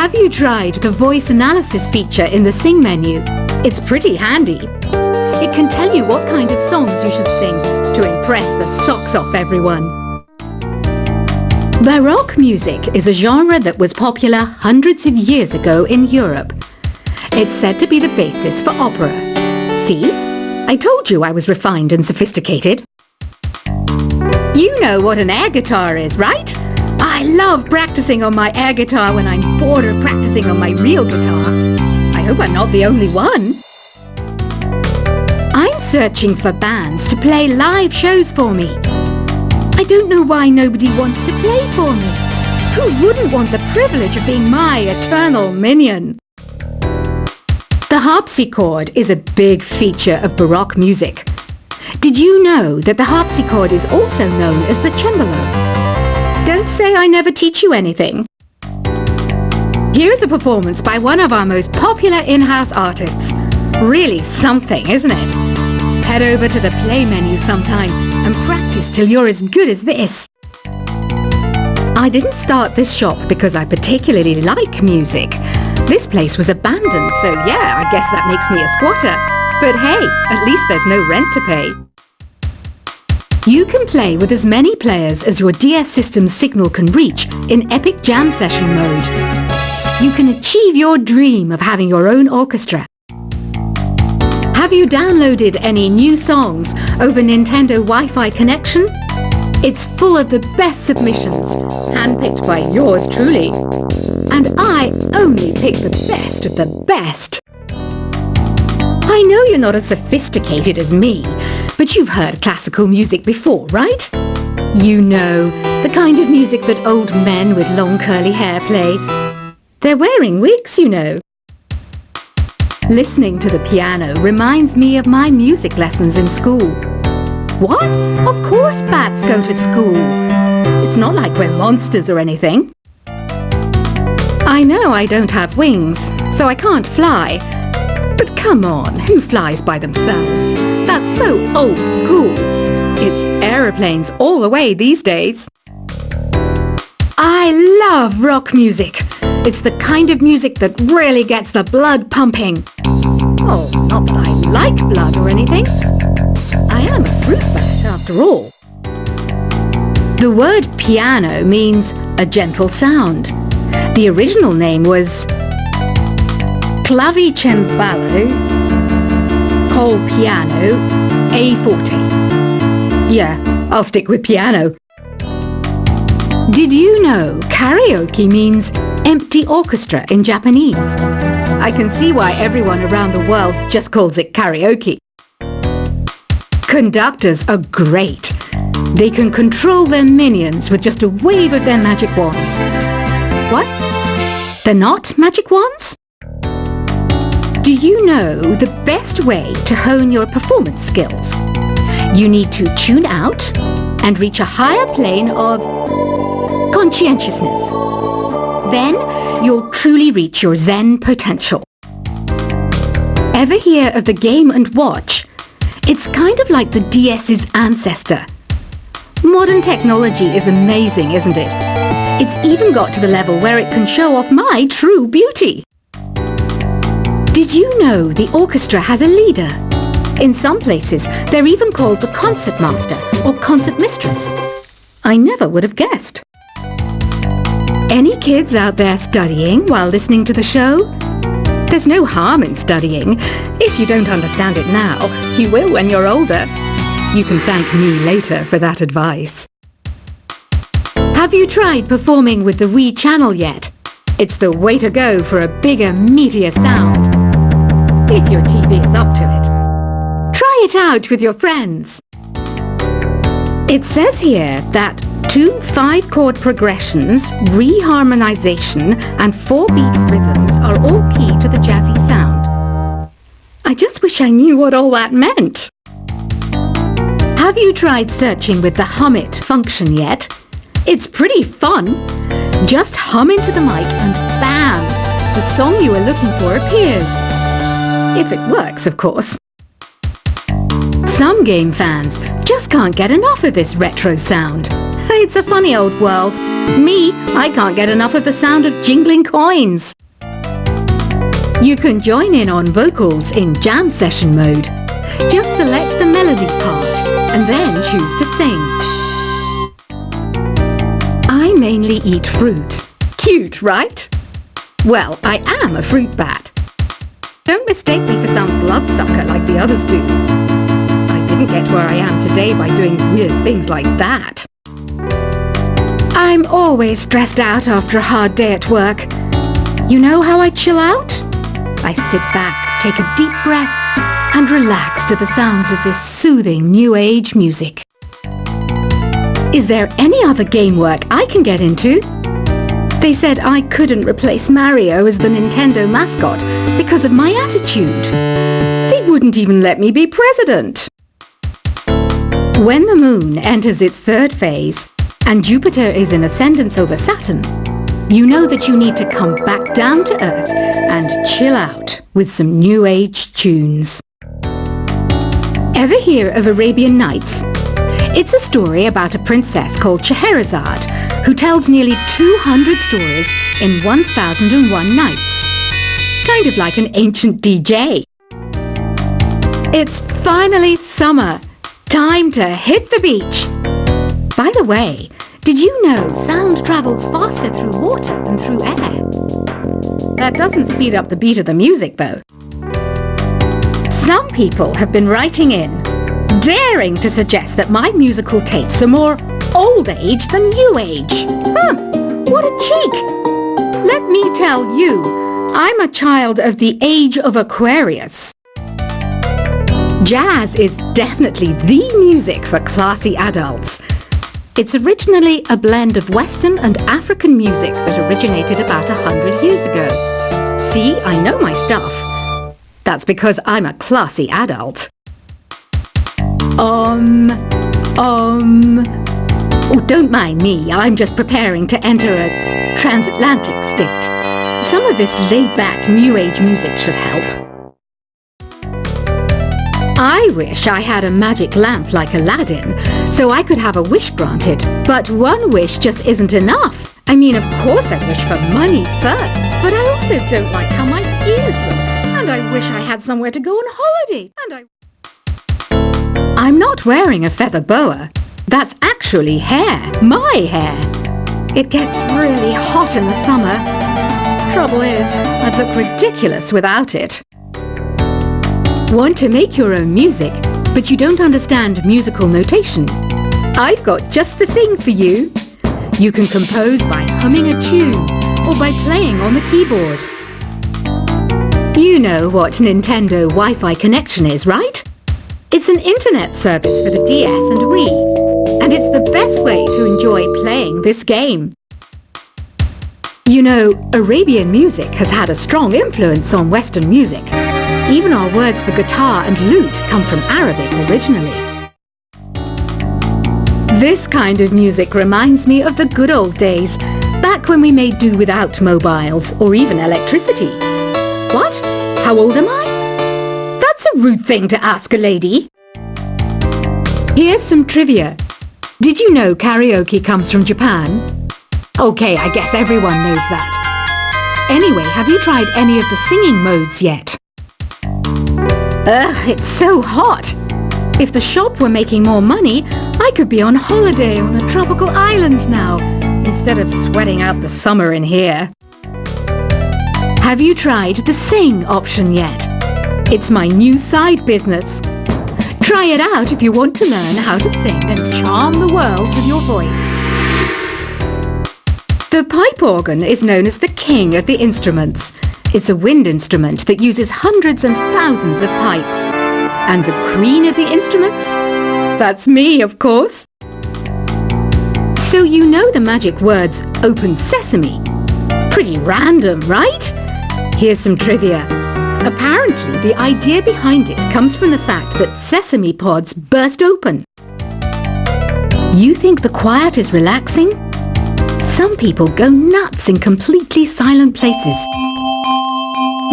Have you tried the voice analysis feature in the Sing menu? It's pretty handy. It can tell you what kind of songs you should sing to impress the socks off everyone. Baroque music is a genre that was popular hundreds of years ago in Europe. It's said to be the basis for opera. See? I told you I was refined and sophisticated. You know what an air guitar is, right? I love practicing on my air guitar when I'm bored of practicing on my real guitar. I hope I'm not the only one. I'm searching for bands to play live shows for me. I don't know why nobody wants to play for me. Who wouldn't want the privilege of being my eternal minion? The harpsichord is a big feature of Baroque music. Did you know that the harpsichord is also known as the cembalo? Don't say I never teach you anything. Here's a performance by one of our most popular in-house artists. Really something, isn't it? Head over to the play menu sometime and practice till you're as good as this. I didn't start this shop because I particularly like music. This place was abandoned, so yeah, I guess that makes me a squatter. But hey, at least there's no rent to pay. You can play with as many players as your DS system's signal can reach in Epic Jam Session mode. You can achieve your dream of having your own orchestra. Have you downloaded any new songs over Nintendo Wi-Fi connection? It's full of the best submissions, handpicked by yours truly. And I only pick the best of the best. I know you're not as sophisticated as me, but you've heard classical music before, right? You know, the kind of music that old men with long curly hair play. They're wearing wigs, you know. Listening to the piano reminds me of my music lessons in school. What? Of course bats go to school. It's not like we're monsters or anything. I know I don't have wings, so I can't fly. But come on, who flies by themselves? That's so old school. It's aeroplanes all the way these days. I love rock music. It's the kind of music that really gets the blood pumping. Oh, not that I like blood or anything. I am a fruit bat after all. The word piano means a gentle sound. The original name was clavicembalo col piano a forte. Yeah, I'll stick with piano. Did you know karaoke means empty orchestra in Japanese? I can see why everyone around the world just calls it karaoke. Conductors are great. They can control their minions with just a wave of their magic wands. What? They're not magic wands? Do you know the best way to hone your performance skills? You need to tune out and reach a higher plane of conscientiousness. Then you'll truly reach your Zen potential. Ever hear of the Game & Watch? It's kind of like the DS's ancestor. Modern technology is amazing, isn't it? It's even got to the level where it can show off my true beauty. Did you know the orchestra has a leader? In some places, they're even called the concertmaster or concertmistress. I never would have guessed. Any kids out there studying while listening to the show? There's no harm in studying. If you don't understand it now, you will when you're older. You can thank me later for that advice. Have you tried performing with the Wii channel yet? It's the way to go for a bigger, meatier sound. If your TV is up to it. Try it out with your friends. It says here that 2 5-chord progressions, reharmonization, and 4-beat rhythms are all key to the jazzy sound. I just wish I knew what all that meant. Have you tried searching with the Hum It function yet? It's pretty fun. Just hum into the mic and bam! The song you are looking for appears. If it works, of course. Some game fans just can't get enough of this retro sound. I It's a funny old world. Me, I can't get enough of the sound of jingling coins. You can join in on vocals in jam session mode. Just select the melody part and then choose to sing. I mainly eat fruit. Cute, right? Well, I am a fruit bat. Don't mistake me for some bloodsucker like the others do. I didn't get where I am today by doing weird things like that. I'm always stressed out after a hard day at work. You know how I chill out? I sit back, take a deep breath, and relax to the sounds of this soothing new age music. Is there any other game work I can get into? They said I couldn't replace Mario as the Nintendo mascot because of my attitude. They wouldn't even let me be president. When the moon enters its third phase and Jupiter is in ascendance over Saturn, you know that you need to come back down to Earth and chill out with some new age tunes. Ever hear of Arabian Nights? It's a story about a princess called Scheherazade who tells nearly 200 stories in 1001 nights. Kind of like an ancient DJ. It's finally summer. Time to hit the beach. By the way, did you know sound travels faster through water than through air? That doesn't speed up the beat of the music, though. Some people have been writing in, daring to suggest that my musical tastes are more old age than new age. What a cheek! Let me tell you, I'm a child of the age of Aquarius. Jazz is definitely the music for classy adults. It's originally a blend of Western and African music that originated about 100 years ago. See, I know my stuff. That's because I'm a classy adult. Oh, don't mind me. I'm just preparing to enter a transatlantic state. Some of this laid-back New Age music should help. I wish I had a magic lamp like Aladdin, so I could have a wish granted. But one wish just isn't enough. I mean, of course I wish for money first, but I also don't like how my ears look. And I wish I had somewhere to go on holiday. I'm not wearing a feather boa. That's actually hair. My hair. It gets really hot in the summer. Trouble is, I'd look ridiculous without it. Want to make your own music, but you don't understand musical notation? I've got just the thing for you. You can compose by humming a tune or by playing on the keyboard. You know what Nintendo Wi-Fi connection is, right? It's an internet service for the DS and Wii, and it's the best way to enjoy playing this game. You know, Arabian music has had a strong influence on Western music. Even our words for guitar and lute come from Arabic originally. This kind of music reminds me of the good old days, back when we made do without mobiles or even electricity. What? How old am I? That's a rude thing to ask a lady. Here's some trivia. Did you know karaoke comes from Japan? Okay, I guess everyone knows that. Anyway, have you tried any of the singing modes yet? Ugh, it's so hot. If the shop were making more money, I could be on holiday on a tropical island now, instead of sweating out the summer in here. Have you tried the sing option yet? It's my new side business. Try it out if you want to learn how to sing and charm the world with your voice. The pipe organ is known as the king of the instruments. It's a wind instrument that uses hundreds and thousands of pipes. And the queen of the instruments? That's me, of course. So you know the magic words open sesame. Pretty random, right? Here's some trivia. Apparently, the idea behind it comes from the fact that sesame pods burst open. You think the quiet is relaxing? Some people go nuts in completely silent places.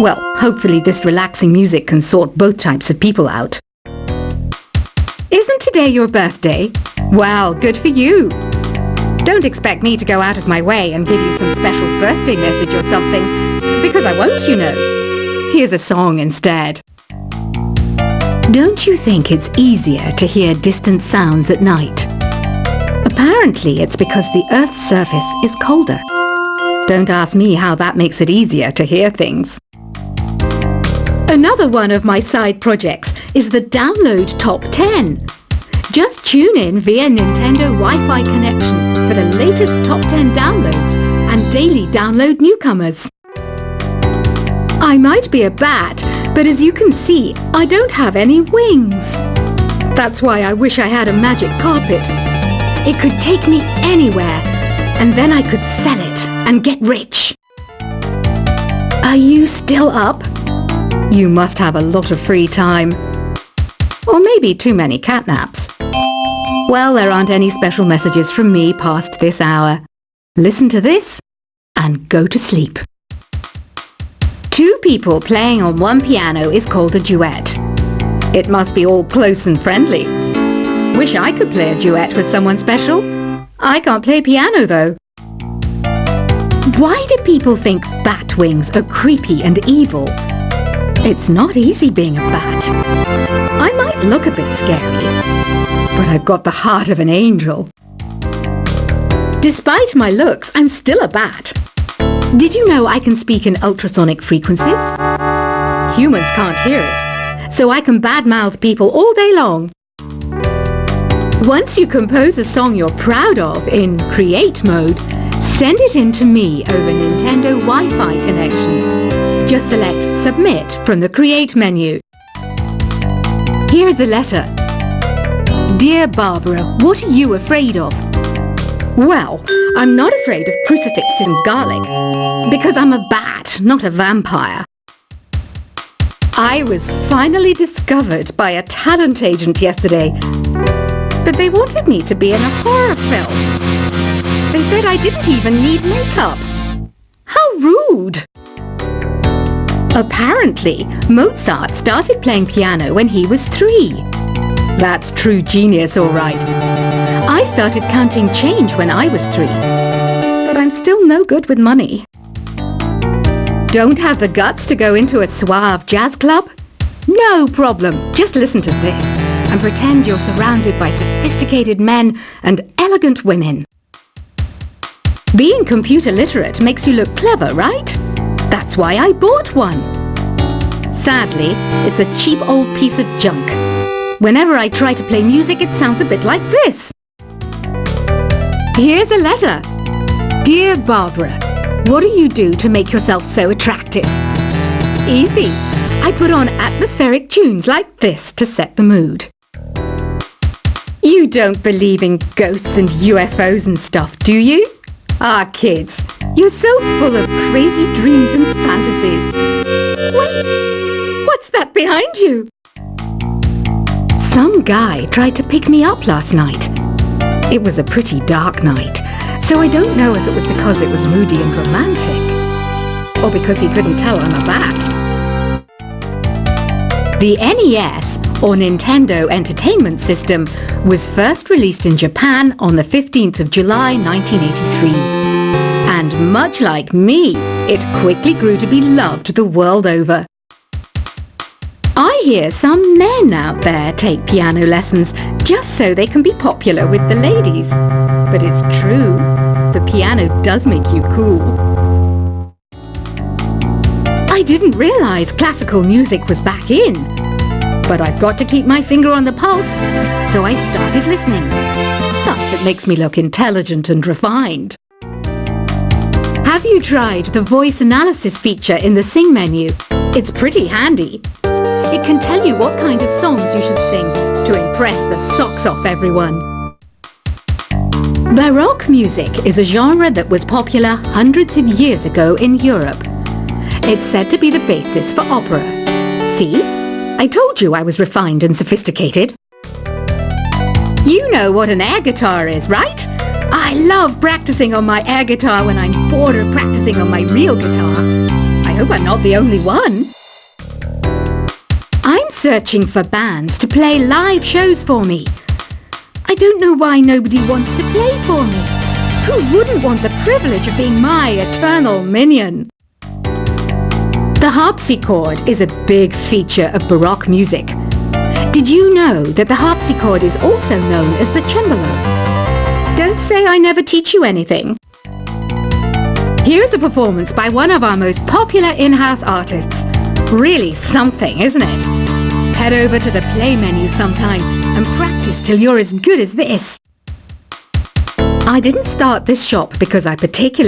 Well, hopefully this relaxing music can sort both types of people out. Isn't today your birthday? Wow, good for you! Don't expect me to go out of my way and give you some special birthday message or something, because I won't, you know. Here's a song instead. Don't you think it's easier to hear distant sounds at night? Apparently it's because the Earth's surface is colder. Don't ask me how that makes it easier to hear things. Another one of my side projects is the Download Top 10. Just tune in via Nintendo Wi-Fi connection for the latest Top 10 downloads and daily download newcomers. I might be a bat, but as you can see, I don't have any wings. That's why I wish I had a magic carpet. It could take me anywhere, and then I could sell it and get rich. Are you still up? You must have a lot of free time. Or maybe too many catnaps. Well, there aren't any special messages from me past this hour. Listen to this and go to sleep. Two people playing on one piano is called a duet. It must be all close and friendly. Wish I could play a duet with someone special. I can't play piano though. Why do people think bat wings are creepy and evil? It's not easy being a bat. I might look a bit scary, but I've got the heart of an angel. Despite my looks, I'm still a bat. Did you know I can speak in ultrasonic frequencies? Humans can't hear it, so I can badmouth people all day long. Once you compose a song you're proud of in Create mode, send it in to me over Nintendo Wi-Fi connection. Just select Submit from the Create menu. Here is a letter. Dear Barbara, what are you afraid of? Well, I'm not afraid of crucifixes and garlic, because I'm a bat, not a vampire. I was finally discovered by a talent agent yesterday, but they wanted me to be in a horror film. They said I didn't even need makeup. How rude! Apparently, Mozart started playing piano when he was 3. That's true genius, all right. I started counting change when I was 3, but I'm still no good with money. Don't have the guts to go into a suave jazz club? No problem. Just listen to this and pretend you're surrounded by sophisticated men and elegant women. Being computer literate makes you look clever, right? That's why I bought one. Sadly, it's a cheap old piece of junk. Whenever I try to play music, it sounds a bit like this. Here's a letter. Dear Barbara, what do you do to make yourself so attractive? Easy. I put on atmospheric tunes like this to set the mood. You don't believe in ghosts and UFOs and stuff, do you? Ah, kids, you're so full of crazy dreams and fantasies. Wait, what's that behind you? Some guy tried to pick me up last night. It was a pretty dark night, so I don't know if it was because it was moody and romantic, or because he couldn't tell I'm a bat. The NES, or Nintendo Entertainment System, was first released in Japan on the 15th of July 1983. And much like me, it quickly grew to be loved the world over. I hear some men out there take piano lessons just so they can be popular with the ladies. But it's true, the piano does make you cool. I didn't realize classical music was back in. But I've got to keep my finger on the pulse, so I started listening. Thus, it makes me look intelligent and refined. Have you tried the voice analysis feature in the Sing menu? It's pretty handy. It can tell you what kind of songs you should sing to impress the socks off everyone. Baroque music is a genre that was popular hundreds of years ago in Europe. It's said to be the basis for opera. See? I told you I was refined and sophisticated. You know what an air guitar is, right? I love practicing on my air guitar when I'm bored of practicing on my real guitar. I hope I'm not the only one. I'm searching for bands to play live shows for me. I don't know why nobody wants to play for me. Who wouldn't want the privilege of being my eternal minion? The harpsichord is a big feature of Baroque music. Did you know that the harpsichord is also known as the cembalo? Don't say I never teach you anything. Here's a performance by one of our most popular in-house artists. Really something, isn't it? Head over to the play menu sometime and practice till you're as good as this. I didn't start this shop because I particularly